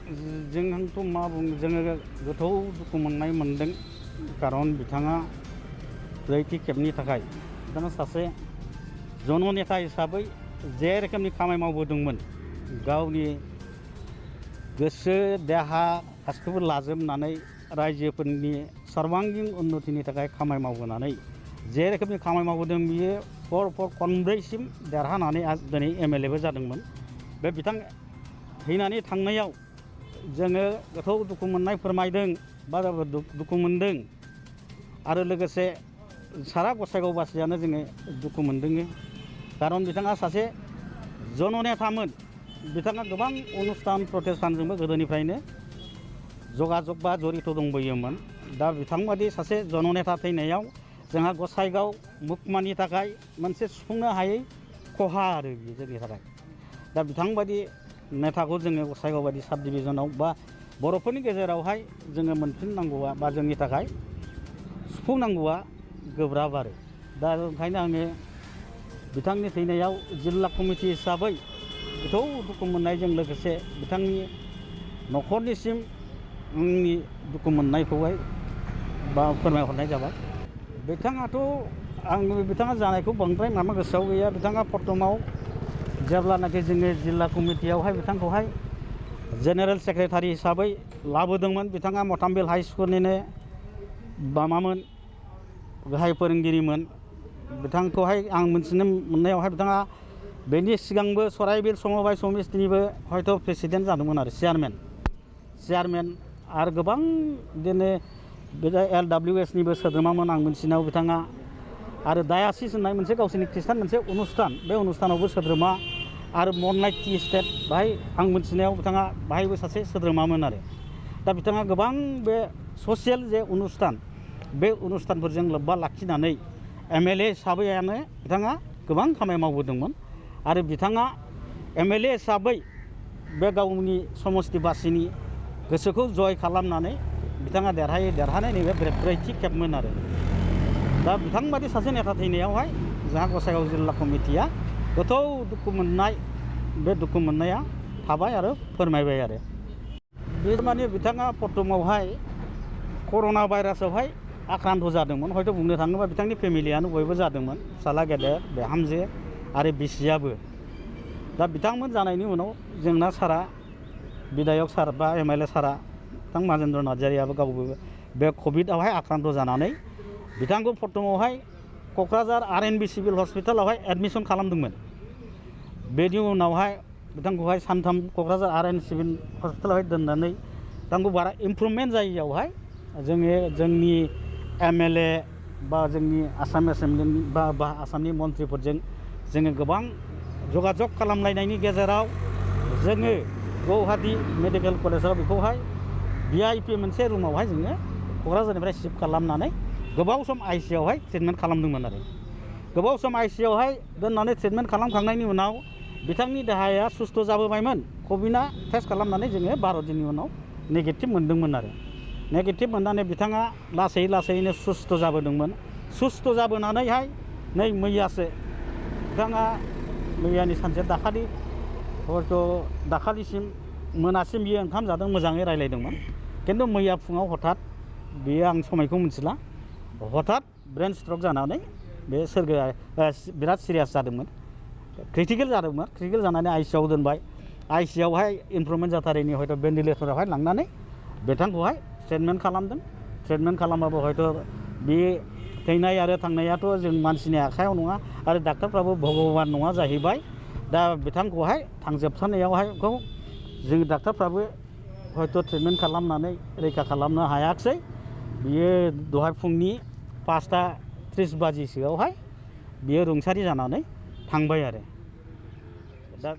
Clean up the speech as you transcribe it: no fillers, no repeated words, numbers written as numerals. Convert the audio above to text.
जोंथ' मा बुङो जोङो गोथौ दुखु मोनदों कारन बिथाङा ब्रैथि खेबनि थाखाय बिथाङा सासे जननेता हिसाबै जे रोखोमनि खामानि मावबोदोंमोन गावनि गोसो देहा गासैखौबो लाजोबनानै रायजोफोरनि सर्बांगिन उन्नतिनि थाखाय खामानि मावबोनानै जे रोखोमनि खामानि मावबोदों बियो पर खनब्रैसिम देरहानानै दिनै एमएलएबो जादोंमोन। बे बिथां थैनानै थांनायाव जोङो गोथौ दुखु मोननाय फोरमायदों बा दुखु मोनदों आरो लोगोसे सारा गसाइगावबासियानो जोङो दुखु मोनदों कारन बिथाङा सासे जननेतामोन। बिथाङा गोबां अनुष्ठान प्रतिष्ठानजोंबो गोदोनिफ्रायनो जगाजग बा जरित दंबोयोमोन। दा बिथांबादि सासे जननेता थैनायाव जोंहा गसाइगाव मुखमानि थाखाय मोनसे सुफुंनो हायै खहा आरो बियो जोंनि थाखाय। दा बिथांबादि नेताखौ जोङो गसाइगाव बायदि साब डिभिजनाव बा बर'फोरनि गेजेरावहाय जोङो मोनफिननांगौआ बा जोंनि थाखाय सुफुंनांगौआ गोब्राब आरो दा ओंखायनो आङो बिथांनि थैनायाव जिल्ला कमिटि हिसाबै गोथौ दुखु मोननायजों लोगोसे बिथांनि न'खरनिसिम आंनि दुखु मोननायखौहाय बा फोरमायहरनाय जाबाय। बिथाङाथ' आं बिथाङा जानायखौ बांद्राय माबा गोसोआव गैया। बिथाङा प्रथमाव जेब्लानाखि जोङो जिल्ला कमिटियावहाय बिथांखौहाय जेनेरेल सेक्रेटारि हिसाबै लाबोदोंमोन। बिथाङा मथामबिल हाइ स्कुलनिनो माबामोन गाहाय फोरोंगिरिमोन। बिथांखौहाय आं मिथिनो मोननायावहाय बिथाङा बेनि सिगांबो सराइबिल समबाय समितिनिबो हयथ' प्रेसिडेन्ट जादोंमोन आरो चेयारमेन आरो गोबां बिदिनो LWSनिबो सोद्रोमामोन आं मिथिनायाव बिथाङा आरो डायासिस होननाय मोनसे गावसोरनि खृष्टान मोनसे अनुष्ठान बे अनुष्ठानावबो सोद्रोमा आरो मनलाइट टि स्टेट बाहाय आं मिथिनायाव बिथाङा बाहायबो सासे सोद्रोमामोन आरो दा बिथाङा गोबां बे ससियेल जे अनुष्ठान बे अनुष्ठानफोरजों लोब्बा लाखिनानै एमएलए हिसाबैयानो बिथाङा गोबां खामानि मावबोदोंमोन आरो बिथाङा एमएलए हिसाबै बे गावनि समस्तिबासिनि गोसोखौ जय खालामनानै बिथाङा देरहानाय नैबे ब्रैथि खेबमोन आरो दा बिथांबादि सासे नेता थैनायावहाय जोंहा गसाइगाव जिल्ला कमिटिया गोथौ दुखु मोननाय बे दुखु मोननाया थाबाय आरो फोरमायबाय आरो बे माने बिथाङा प्रथमावहाय कर'ना भाइरासावहाय आक्रान्त जादोंमोन। हयथ' बुंनो थाङोबा बिथांनि फेमिलियानो बयबो जादोंमोन फिसाला गेदेर बिहामजो आरो बिसियाबो। दा बिथांमोन जानायनि उनाव जोंना सारा बिधायक सार बा एमएलए सारा बिथां माजेन्द्र नार्जारियाबो गावबो बे कभिडआवहाय आक्रान्त जानानै बिथांखौ प्रथमावहाय क'क्राझार RNB सिभिल हस्पिटालावहाय एडमिसन खालामदोंमोन। बेनि उनावहाय बिथांखौहाय सानथाम क'क्राझार RN सिभिल हस्पिटालावहाय दोननानै बिथांखौ बारा इमप्रुभमेन्ट जायैयावहाय जोंनि एमएलए बा जोंनि आसाम एसेम्बलिनि बा आसामनि मन्थ्रिफोरजों जोङो गोबां जगाजग खालामलायनायनि गेजेराव जोङो गुवाहाटी मेडिकेल कलेजाव बेखौहाय VIP मोनसे रुमावहाय जोङो क'क्राझारनिफ्राय शिफ्ट खालामनानै गोबाव सम ICUआवहाय ट्रिटमेन्ट खालामदोंमोन आरो गोबाव सम ICUआवहाय दोननानै ट्रिटमेन्ट खालामखांनायनि उनाव बिथांनि देहाया सुस्थ' जाबोबायमोन। कभिडआ टेस्ट खालामनानै जोङो 12 दिननि उनाव नेगेटिभ मोनदोंमोन आरो नेगेटिभ मोननानै बिथाङा लासैनो सुस्थ' जाबोदोंमोन। सुस्थ' जाबोनानैहाय नै मैयासो बिथाङा मैयानि सानसे दाखालि हयथ' दाखालिसिम मोनासिम बियो ओंखाम जादों मोजाङै रायज्लायदोंमोन। खिन्थु मैया फुङाव हठात बियो आं समायखौ मिथिला हठात ब्रेन स्ट्रक जानानै बे सोरगोआ बिराद सिरियास जादोंमोन। क्रिटिकेल जादोंमोन। क्रिटिकेल जानानै ICUआव दोनबाय। ICUआवहाय इमप्रुभमेन्ट जाथारैनि हयथ' भेन्टिलेटरावहाय लांनानै बिथांखौहाय ट्रिटमेन्ट खालामदों। ट्रिटमेन्ट खालामबाबो हयथ' बे थैनाय आरो थांनायाथ' जों मानसिनि आखायाव नङा आरो डाक्टारफ्राबो भगबान नङा जाहैबाय। दा बिथांखौहाय थांजोबथारनायावहाय जों डाक्टारफ्राबो हयथ' ट्रिटमेन्ट खालामनानै रैखा खालामनो हायाखिसै। बियो दहाय फुंनि 5:30 बाजिसोआवहाय बियो रुंसारि जानानै थांबाय आरो दा